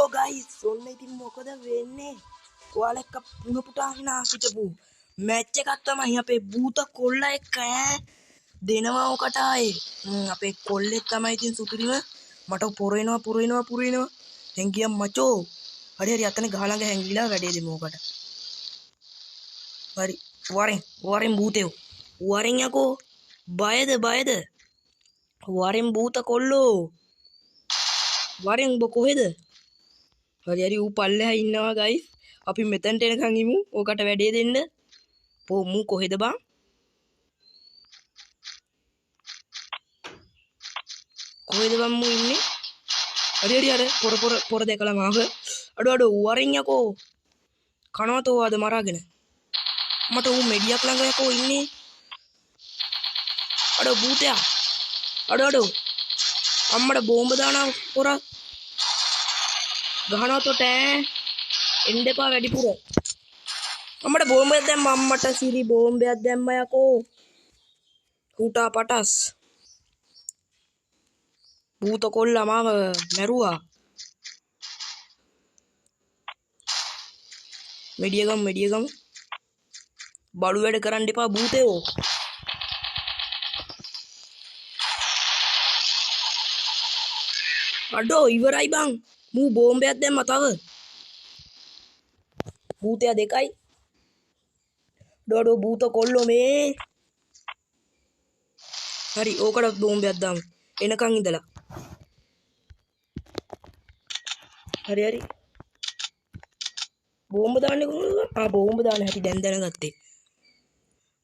Hello guys ඔන්න ඉතින් මොකද වෙන්නේ ඔයාලා එක්ක පුන පුටාගෙන හිටපු මැච් එකක් තමයි අපේ බූත කොල්ල එක්ක දෙනවා ඔකට ආයේ අපේ කොල්ලෙක් තමයි ඉතින් සුපිරිම මට පුරේනවා හැංගියම් මචෝ හරි අතන ගහ ළඟ හැංගිලා වැඩේ දෙමු ඔකට හරි වරෙන් බූතයෝ වරෙන් යකෝ බයද වරෙන් බූත කොල්ලෝ වරෙන් ඔබ කොහෙද හරි ඌ පල්ලෙහා ඉන්නවා ගයිස් අපි මෙතනට එනකන් ඉමු ඔකට වැඩේ දෙන්න මූ කොහෙද බං මූ ඉන්නේ හරි අර පොර දැකලා මාව අඩෝ වරෙන් යකෝ කනවතෝ ආද මරාගෙන මට ඌ මෙඩියක් ළඟ යකෝ ඉන්නේ අඩෝ භූතයා අඩෝ අම්මට බෝම්බ දානවා පොර ගහනවා තොට එන්න එපා වැඩිපුර අම්මට බෝම්බයක් දැම්ම අම්මට සිරි බෝම්බයක් දැම්ම යකෝ ඌටා පටස් භූත කොල්ලා මාව මැරුවා මෙඩියගම් බලු වැඩ කරන්න එපා භූතයෝ අඩෝ ඉවරයි බං මූ බෝම්බයක් දැම්ම තව භූතයා දෙකයි ඩොඩෝ භූත කොල්ලෝ මේ හරි ඕකට බෝම්බයක් දාමු එනකන් ඉඳලා හරි බෝම්බ දාන්නේ කොහොමද බෝම්බ දාන්න හැටි දැනගත්තේ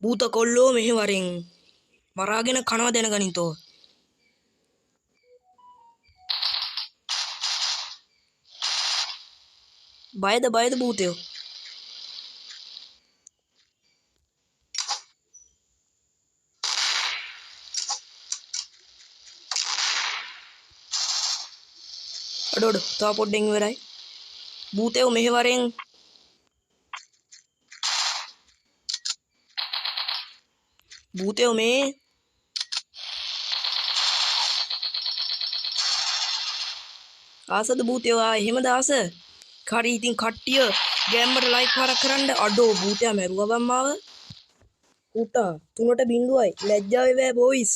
භූත කොල්ලෝ මෙහෙ වරෙන් මරාගෙන කනවා දැනගනින්තෝ බයද භූතයෝ අඩෝඩ තව පොඩ්ඩෙන් ඉවරයි භූතයෝ මෙහෙ වරෙන් භූතයෝ මේ ආසද භූතයෝ එහෙමද ආස හරි ඉතින් කට්ටිය ගෑම්බට ලයික් පාරක් කරන්න අඩෝ භූතයා මැරුවා බං මාව උටා 3-0යි ලැජ්ජාවේ බෑ බොයිස්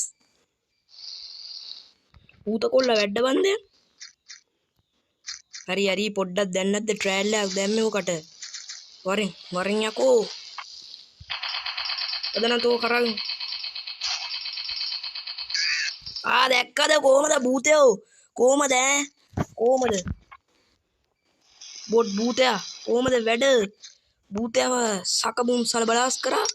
භූත කොල්ල වැඩ බන්දේ හරි පොඩ්ඩක් දැන් නැද්ද ට්‍රයල් එකක් දැම්මේ ඔකට වරෙන් යකෝ අදනම් තෝ කරන් දැක්කද කොහමද භූතයෝ කොහමද බොඩ් භූතයා කොහමද වැඩ භූතයව සකබුම් සලබලාස් කරා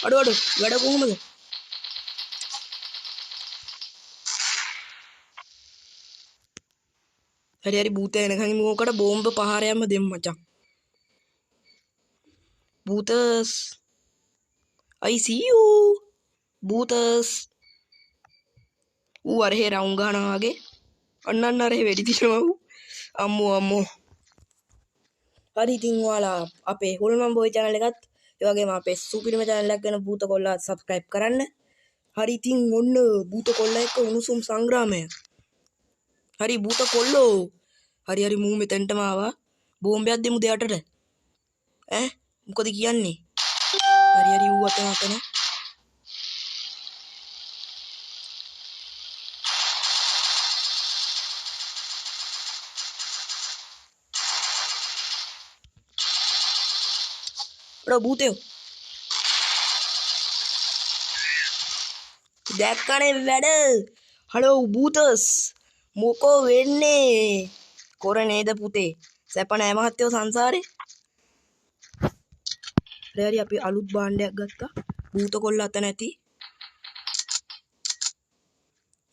අඩෝ වැඩ කොහමද හරි භූතය එනකන් මොකට බෝම්බ පහරයක්ම දෙමු මචං භූතස් I see you භූතස් ඌ අරහේ රවුම් ගහනවා වගේ අන්න අරහේ වෙඩි තියනවා ඌ අම්මෝ හරි ඉතින් ඔයාලා අපේ හොල්මන් බොයි channel එකත් ඒ වගේම අපේ සුපිරිම channel එක ගැන භූත කොල්ලා subscribe කරන්න හරි ඉතින් ඔන්න භූත කොල්ලා එක්ක උණුසුම් සංග්‍රාමය හරි භූත කොල්ලෝ හරි මූ මෙතෙන්ටම ආවා බෝම්බයක් දෙමු දෙයටට මොකද කියන්නේ හරි ඌ අතන භූතයෝ දැක්කනේ වැඩ හලෝ භූතස් මොකෝ වෙන්නේ කොර නේද පුතේ සැප නෑ මහත්තයෝ සංසාරේ හරි අපි අලුත් භාණ්ඩයක් ගත්තා භූත කොල්ල අත නැති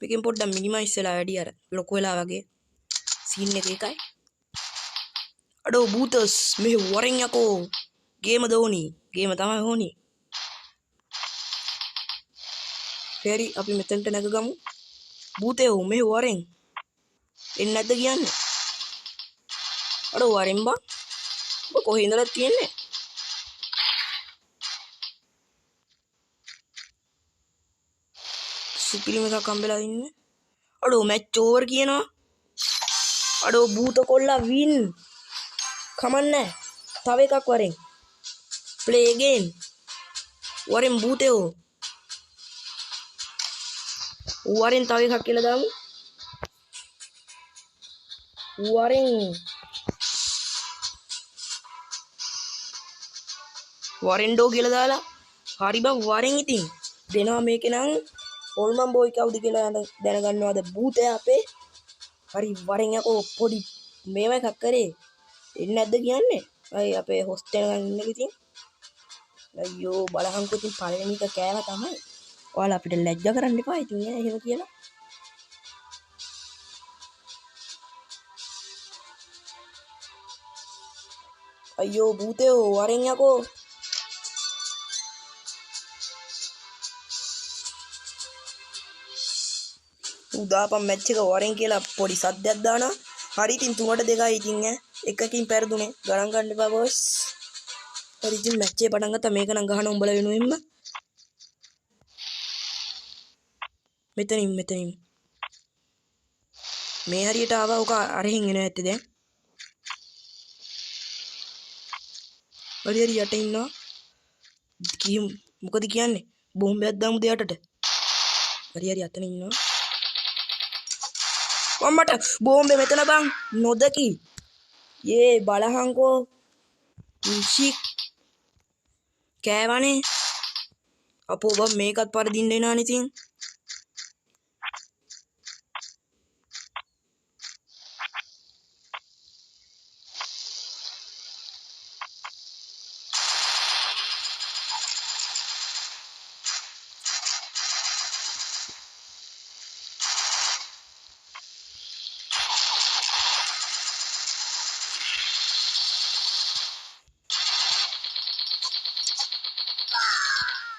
මේකෙන් පොඩ්ඩක් මිනිමයිස් වෙලා වැඩි අර ලොකු වෙලා වගේ සීන් එක එකයි අඩෝ භූතස් මෙහෙ වරෙන් යකෝ ගේම තමයි ඕනි හරි අපි මෙතනට නැගගමු භූතයෝ මෙහෙ වරෙන් එන්නේ නැද්ද කියන්නේ අඩෝ වරෙන් බං ඔබ කොහේ ඉඳලා තියන්නේ සුපිරිම එකක් හම්බෙලා ඉන්නේ. අඩෝ මැච් ඕවර් කියනවා. අඩෝ භූත කොල්ලා වින්. කමන්නේ. තව එකක් වරෙන්. play again. වරෙන් භූතයෝ. වරෙන් තව එකක් කියලා දාමු. වරෙන්ඩෝ කියලා දාලා හරි බං වරෙන් ඉතින් දෙනවා මේකේ නම් හොල්මන් බෝයි කවුද කියලා දැනගන්නවද භූතයා අපේ හරි වරෙන් යකෝ පොඩි මේව එකක් කරේ එන්නේ නැද්ද කියන්නේ අය අපේ හොස්ටල් එකක් ඉන්න ඉතින් අයියෝ බලහන්කෝ ඉතින් පළවෙනි එක කෑම තමයි ඔයාලා අපිට ලැජ්ජා කරන්න එපා ඉතින් එහෙම කියලා අයියෝ භූතයෝ වරෙන් යකෝ උදාපම් මැච් එක වරෙන් කියලා පොඩි සද්දයක් දානවා. හරි ඉතින් 3ට 2යි ඉතින් එකකින් පෙරදුනේ. ගණන් ගන්න එපා බොස්. හරි ඉතින් මැච් එක පටන් ගත්තා. මේක නම් ගහන උඹලා වෙනුවෙන්ම. මෙතනින්. මේ හරියට ආවා උක අරහින් එනවා ඇත්තේ දැන්. හරි යට ඉන්නවා. මොකද කියන්නේ? බෝම්බයක් දාමු දෙයටට. හරි අතන ඉන්නවා. ඔම්මට බෝම්බේ මෙතන බං නොදකි යේ බලහන්කෝ ඉෂික් කෑවනේ අපෝ බම් මේකත් පරදින්න එනවනේ ඉතින්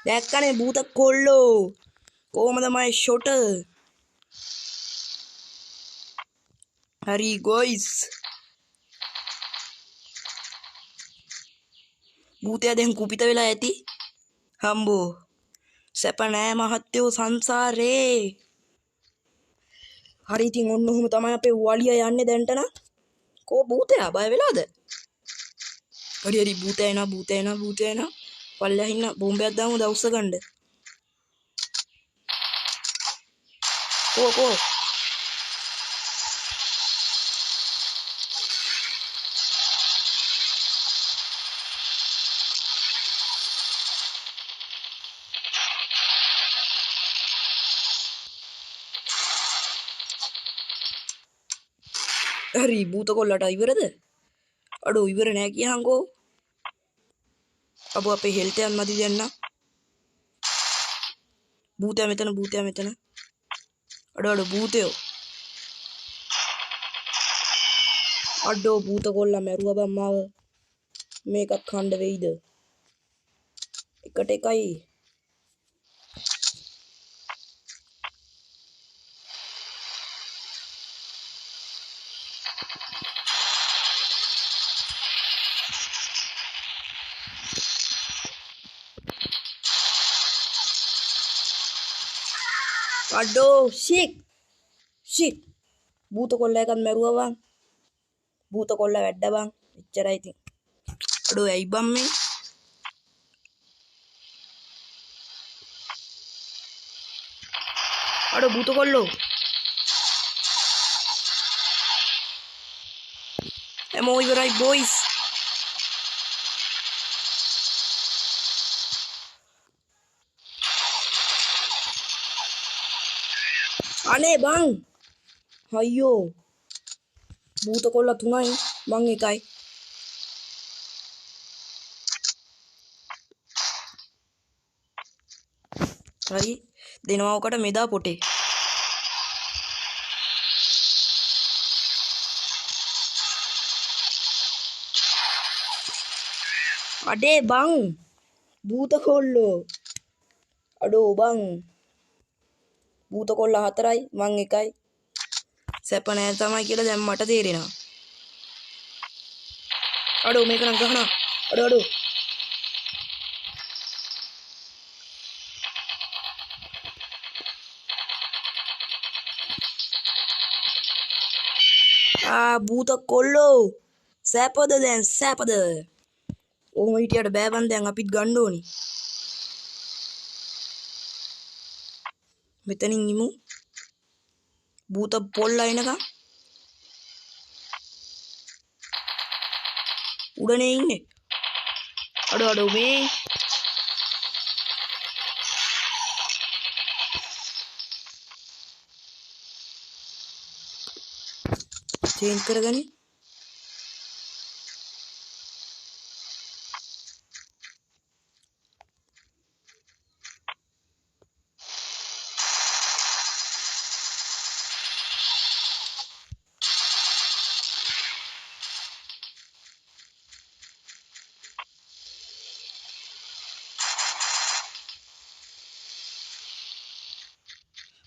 දැක්කනේ භූත කොල්ලෝ කොහමද මයි ෂොට හරි ගොයිස් භූතයා දැන් කුපිත වෙලා ඇති හම්බෝ සැප නෑ මහත්තයෝ සංසාරේ හරි ඉතින් ඔන්න ඔහොම තමයි අපේ වලිය යන්නේ දැන්ට නම් කෝ භූතයා බය වෙලාද හරි භූතයා එනවා පල්ලෙහා ඉන්න බෝම්බයක් දාමු දවුස්ස ගන්න කෝ හරි භූත කොල්ලට ඉවරද අඩෝ ඉවර නෑ කියහන්කෝ අබෝ අපේ හෙල්ට් එකක් මදි දෙන්න භූතයා මෙතන අඩෝ භූතයෝ අඩෝ භූත කොල්ලා මැරුවා බං මාව මේකත් කණ්ඩ වෙයිද එකට එකයි අඩෝ ෂිට් භූත කොල්ලා එකත් මැරුවා බං භූත කොල්ලා වැඩ බං එච්චරයි ඉතින් අඩෝ ඇයි බං මේ අඩෝ භූත කොල්ලෝ එමෝ ඉවරයි බොයිස් අනේ බං අයියෝ භූත කොල්ලා 3යි මං 1යි හරි දෙනවා ඔකට මෙදා පොටේ අඩේ බං භූත කොල්ලෝ අඩෝ බං භූත කොල්ලා 4යි මං 1යි සැප නෑ තමයි කියලා දැන් මට තේරෙනවා අඩෝ මේක නම් ගහනවා අඩෝ භූත කොල්ලෝ සෑපද දැන් සෑපද ඔහොම හිටියට බෑ බන් දැන් අපිත් ගන්න ඕනි මෙතනින් ඉමු භූත පොල්ලා එනකම් උඩනේ ඉන්නේ අඩෝ මේ चेंज කරගනි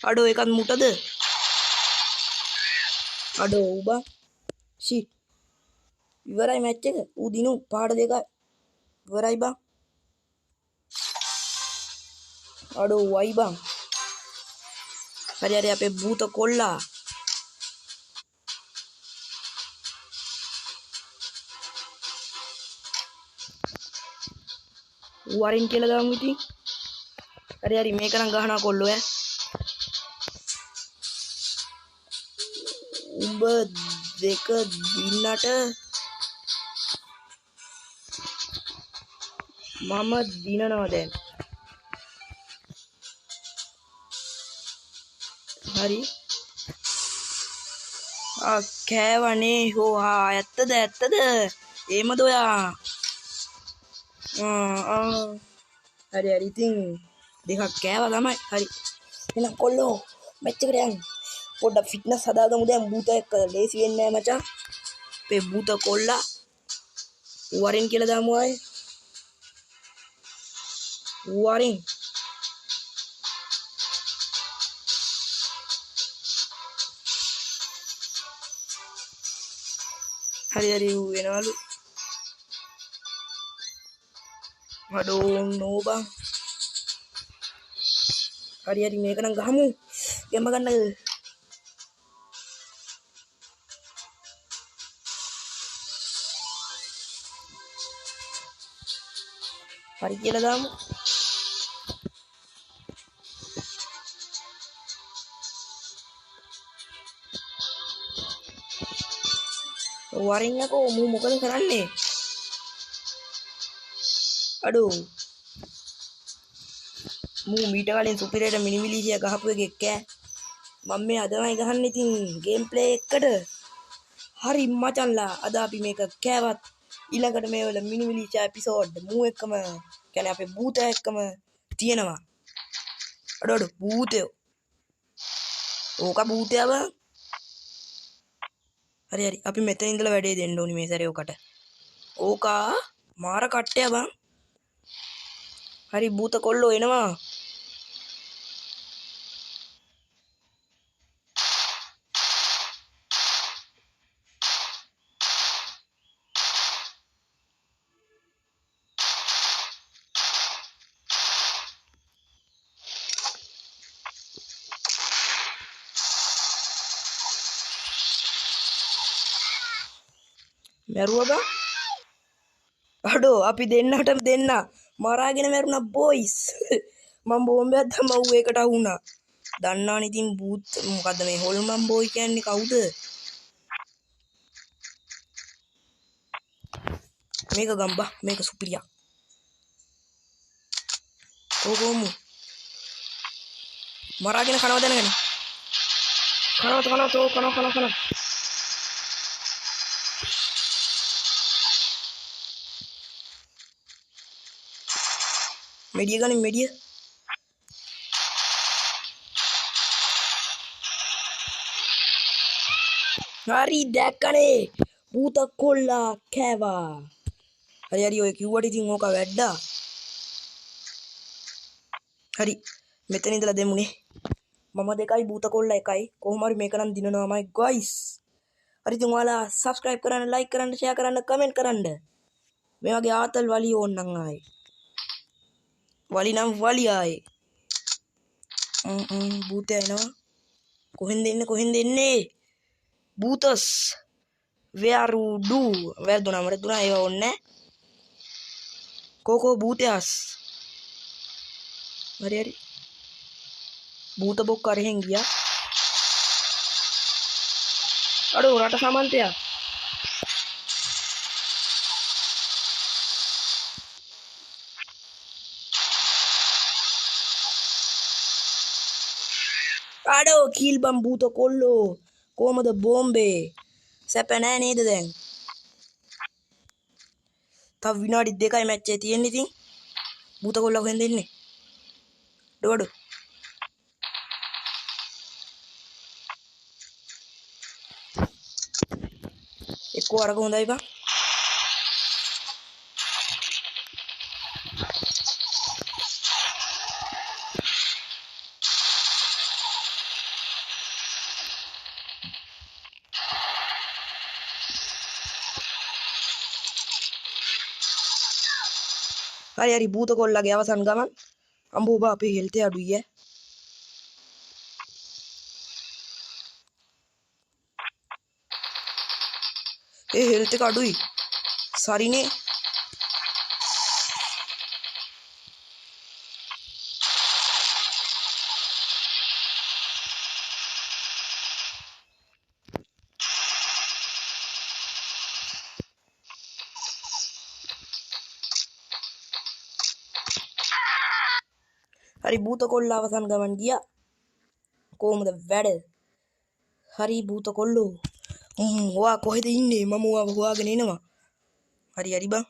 අඩෝ එකත් මුටද අඩෝ උබා ෂිට් ඉවරයි මැච් එක ඌ දිනු පාඩ දෙක ඉවරයි බං අඩෝ වයි බං හරි හරි අපේ භූත කොල්ලා වරින් කියලා දාමු ඉතින් හරි හරි මේක නම් ගහනවා කොල්ලෝ ඈ උඹ දෙක දින්නට මම දිනනවා දැන් හරි කෑවනේ හෝ ඇත්තද එහෙමද ඔයා හරි හරි ඉතින් දෙකක් කෑවා තමයි හරි එහෙනම් කොල්ලෝ මැච් එකට යන්න පොඩ්ඩක් ෆිට්නස් හදාගමු දැන් භූත එක්ක ලේසි වෙන්නේ නැහැ මචං අපේ භූත කොල්ලා වරින් කියලා දාමු ආයේ වරින් හරි හරි වෙනවලු අඩෝ නෝ බං හරි හරි මේක නම් ගහමු ගෙම්ම ගන්න හරි කියලා දාමු වරින් යකෝ මූ මොකද කරන්නේ අඩෝ මූ මීට කලින් සුපිරියට මිනිමිලිසිය ගහපු එකෙක් කෑ මම මේ අදමයි ගහන්න ඉතින් ගේම් ප්ලේ එකට හරි මචන්ලා අද අපි මේක කෑවත් ඊළඟට මේ වල මිනිමිලිසිය එපිසෝඩ් මූ එක්කම කියන්නේ අපේ භූතය එක්කම තියෙනවා අඩෝ භූතයෝ ඕක භූතයව හරි හරි අපි මෙතන ඉඳලා වැඩේ දෙන්න ඕනි මේ සැරේ ඔකට ඕකා මාර කට්ටය බං හරි භූත කොල්ලෝ එනවා මැරුවා බං අඩෝ අපි දෙන්නටම දෙන්න මරාගෙන මැරුණා බොයිස් මම බෝම්බයක් දැම්මා ඌ ඒකට අහුණා දන්නවනේ ඉතින් බූත් මොකද්ද මේ හොල්මන් බෝයි කියන්නේ කවුද මේක ගම්බා මේක සුපිරියා ඕගොමු මරාගෙන කනවා දැනගෙන කනවා මෙඩිය ගන්න මෙඩිය හරි දැක්කනේ භූත කොල්ලා කෑවා හරි හරි ඔය කිව්වට ඉතින් ඕක වැඩ්ඩා හරි මෙතන ඉඳලා දෙමුනේ මම දෙකයි භූත කොල්ලා එකයි කොහොම හරි මේක නම් දිනනවාමයි ගයිස් හරි ඉතින් ඔයාලා subscribe කරන්න like කරන්න share කරන්න comment කරන්න මේ වගේ ආතල් වලි ඕන්නම් ආයේ වලි නම් වලි ආයේ භූතය එනවා කොහෙන්ද එන්නේ භූතස් වේරුඩු වැරදුනා මට දුනා ඒව ඕනේ කෝකෝ භූතයස් හරි භූත බොක්ක අරහෙන් ගියා අඩෝ රට සමන්තයා අඩෝ කීල් බම් භූත කොල්ලෝ කොහමද බෝම්බේ සැප නෑ නේද දැන් තව විනාඩි 2යි මැච් එකේ තියෙන්නේ ඉතින් භූත කොල්ලා කොහෙන්ද ඉන්නේ ඩොඩ එක්කෝ අරක හොඳයි බං හරි භූත කොල්ලගේ අවසන් ගමන් අම්බෝ බා අපේ හෙල්ත් අඩුයි ඒ හෙල්ත් එක අඩුයි සරිනේ හරි භූත කොල්ලා අවසන් ගමන් ගියා කොහමද වැඩ හරි භූත කොල්ලෝ ඔයා කොහෙද ඉන්නේ මම ඔයාව හොයාගෙන එනවා හරි බං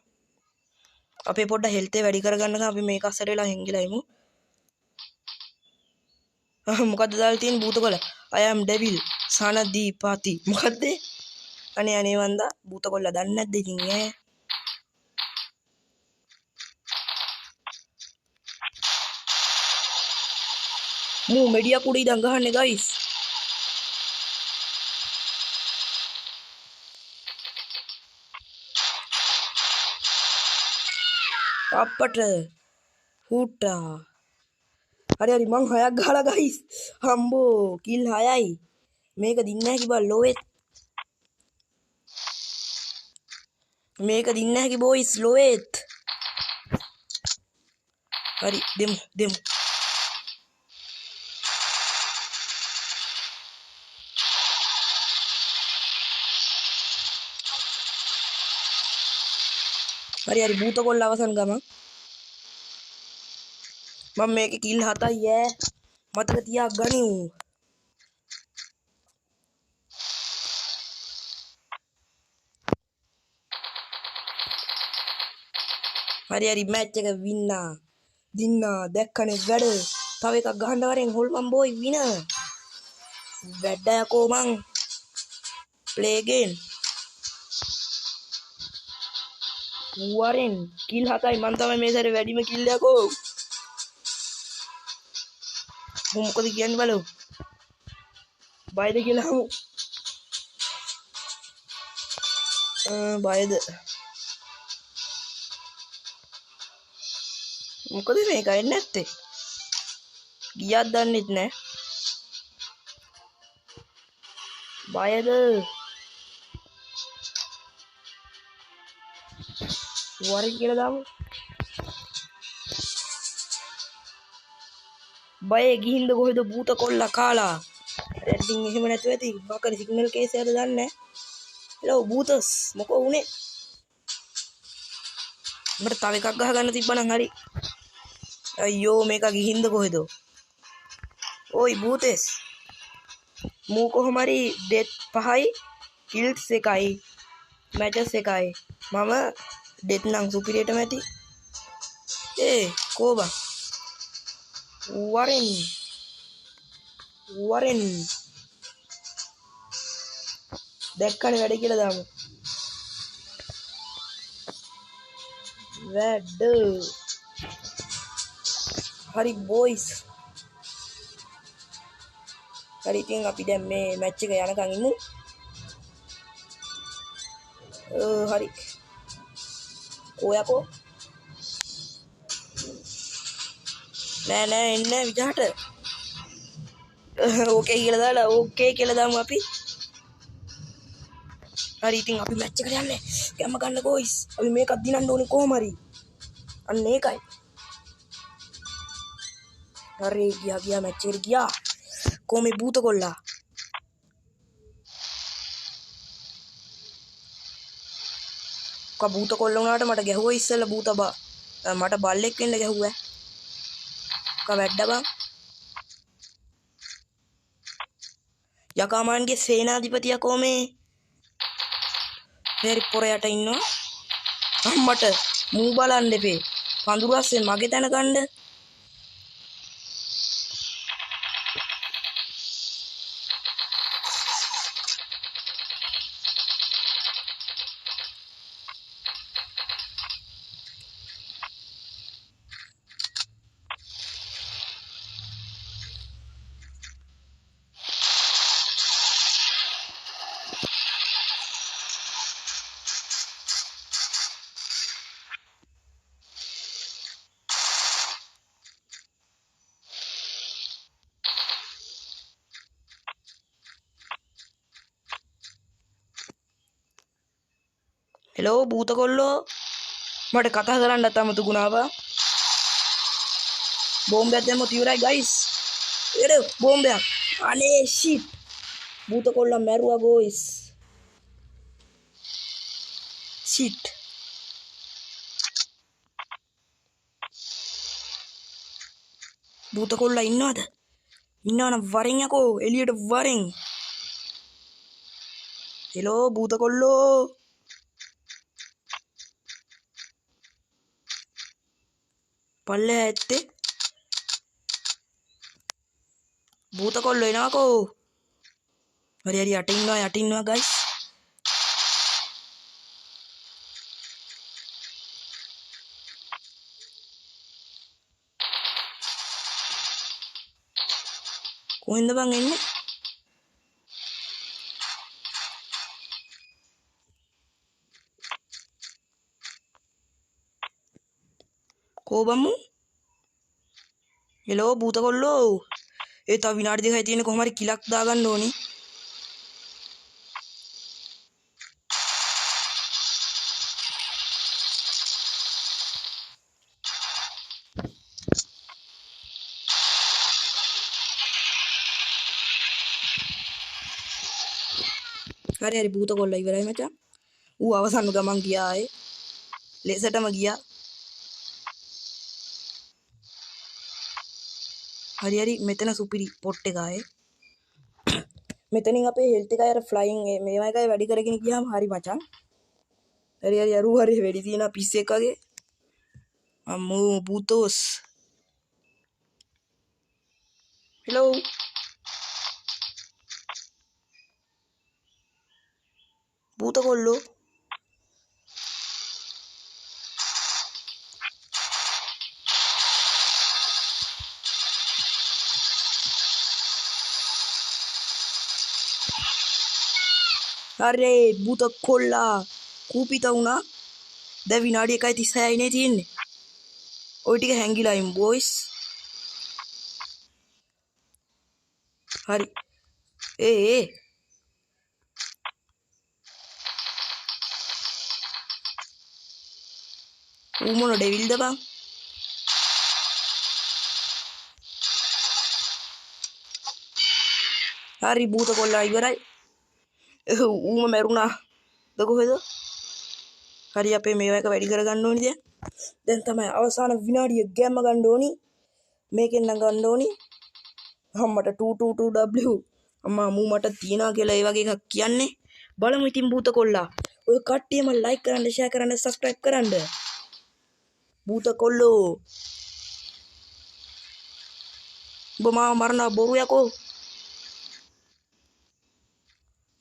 අපේ පොඩ්ඩ හෙල්ත් එක වැඩි කරගන්න අපි මේක අස්සට වෙලා හැංගිලා ඉමු මොකද්ද දාලා තියෙන භූත කොල්ල I am devil සනදීපති මොකද්ද අනේ වන්දා භූත කොල්ලා දන්නේ නැද්ද ඉතින් ඈ මූ මෙඩියා කුඩ ඉඳන් ගහන්නේ ගයිස් අපට හුටා හරි මං 6ක් ගහලා ගයිස් හම්බෝ කිල් 6යි මේක දින්නේ නැහැ කිබල් ලෝවෙත් මේක දින්නේ නැහැ කි බොයිස් ලෝවෙත් හරි දෙමු හරි භූත කොල්ල අවසන් ගම මම මේක කිල් 7යි ඈ මතක තියා ගනිමු හරි මැච් එක දින්නා දැක්කනේ වැඩ තව එකක් ගහන්න වරෙන් හොල්මන් බෝයි වින වැඩ යකෝ මං ප්ලේ ගේම් වරෙන් කිල් 7යි මන් තමයි මේ සැරේ වැඩිම කිල් යකෝ මොකද කියන්නේ බලමු බයද කියලා හමු බයද මොකද මේක එන්නේ නැත්තේ ගියක් දන්නෙත් නෑ බයද වරෙන් කියලා දාමු බයේ ගිහින්ද කොහෙද භූත කොල්ලා කාලා ඉතින් එහෙම නැතුව ඇති බකරි සිග්නල් කේස් එකද දන්නේ නැහැ හෙලෝ භූතස් මොකෝ උනේ මට තව එකක් ගහගන්න තිබ්බනම් හරි අයියෝ මේක ගිහින්ද කොහෙද ඕයි භූතස් මූ කොහොම හරි ඩෙත් 5යි කිල්ස් 1යි මැචස් 1යි මම ඩෙත් නම් සුපිරියටම ඇති කෝබා වරෙන් දැක්කනේ වැඩ කියලා දාමු වැඩ හරි බොයිස් හරි ඉතින් අපි දැන් මේ මැච් එක යනකම් ඉමු හරි ඔයකෝ නෑ එන්න විජහට ඕකේ කියලා දාලා ඕකේ කියලා දාමු අපි හරි ඉතින් අපි මැච් එකට යන්නේ. කැම ගන්න ගෝයිස්. අපි මේකත් දිනන්න ඕනේ කොහොම හරි. අන්න ඒකයි. හරි ගියා මැච් එකට ගියා. කොහොමේ භූත කොල්ලා. භූත කොල්ල වුණාට මට ගැහුවා ඉස්සෙල්ලා භූත බා. මට බල්ලෙක් වෙන්න ගැහුවා. වැඩ බං. යකාමාන්ගේ සේනාධිපතියා කොහමේ? හරි පොර යට ඉන්නවා. අම්මට මූ බලන්න එපේ. පඳුරු අස්සේ මගේ තැන ගන්න. හෙලෝ භූත කොල්ලෝ මට කතා කරන්න අමතුකුණාවා. බෝම්බයක් දැම්මොත් ඉවරයි ගයිස්. එඩ බෝම්බයක්. අනේ ෂිට්. භූත කොල්ලා මැරුවා ගෝයිස්. ෂිට්. භූත කොල්ලා ඉන්නවද? ඉන්නවනම් වරෙන් යකෝ එළියට වරෙන්. හෙලෝ භූත කොල්ලෝ. පල්ලෙ ඇත්තේ භූත කොල්ලෝ එනවාකෝ. හරි යට ඉන්නවා ගයිස්. කොහෙන්ද බං එන්නේ? කෝබම්මු. හෙලෝ භූත කොල්ලෝ. ඒ තව විනාඩි දෙකයි තියෙන්නේ කොහොම හරි කිලක් දාගන්න ඕනේ. හරි භූත කොල්ලා ඉවරයි මචං. ඌ අවසන් ගමන් ගියා ආයේ. ලෙසටම ගියා. හරි මෙතන සුපිරි පොට් එක ආයේ. මෙතනින් අපේ හෙල්ත් එකයි අර ෆ්ලයින් මේවා එකයි වැඩි කරගෙන ගියාම හරි මචං. හරි අරු හරි වෙඩි තියන පිස්සෙක් වගේ. අම්මෝ භූතෝස්. හෙලෝ. භූත කොල්ලෝ. හරි භූත කොල්ලා කූපිත වුණා. දැන් විනාඩි 1:36යි නේ තියෙන්නේ. ওই ටික හැංගිලා ඉමු බොයිස්. හරි. ඒ ඌ මොන ඩෙවිල්ද බං? හරි භූත කොල්ලා ඉවරයි. ඌම මැරුණා. ද කොහෙද? හරි අපේ මේවා එක වැඩි කරගන්න ඕනි දැන් තමයි අවසාන විනාඩිය ගැම්ම ගන්න ඕනි. මේකෙන් නම් ගන්න ඕනි. අම්මට 222W. අම්මා මූ මට තියනවා කියලා ඒ වගේ එකක් කියන්නේ. බලමු ඉතින් භූත කොල්ලා. ඔය කට්ටියම ලයික් කරන්න, ෂෙයා කරන්න, සබ්ස්ක්‍රයිබ් කරන්න. භූත කොල්ලෝ. ඔබ මාව මරනවා බොරු යකෝ.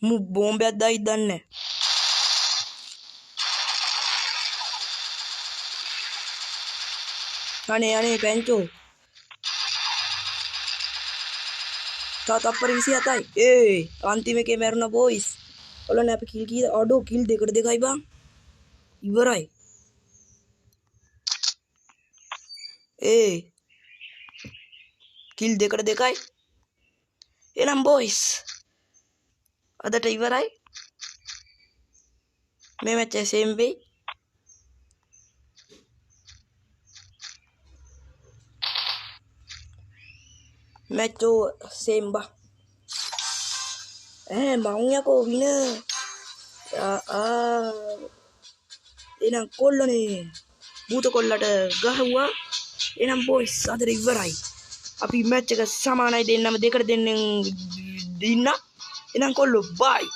මූ බෝම්බයක් දායිද දන්නේ නැහැ. අනේ පැංචෝ. තප්පර 27යි. අන්තිම එකේ මැරුණා බොයිස්. ඔලනේ අපි කිල් කීයද? අඩෝ කිල් දෙකට දෙකයි බං. ඉවරයි. කිල් දෙකට දෙකයි. එනම් බොයිස්. අදට ඉවරයි. මේ මැච් එක සේම් වෙයි. මැච් ඕවර් සේම් බා. මං යකෝ වින. එනම් කොල්ලනේ භූත කොල්ලට ගහුවා. එනම් බොයිස් අද ඉවරයි. අපි මැච් එක සමානයි දෙන්නම දෙකට දෙන්නෙන් දින්න. එනම් කොල්ලෝ බයි.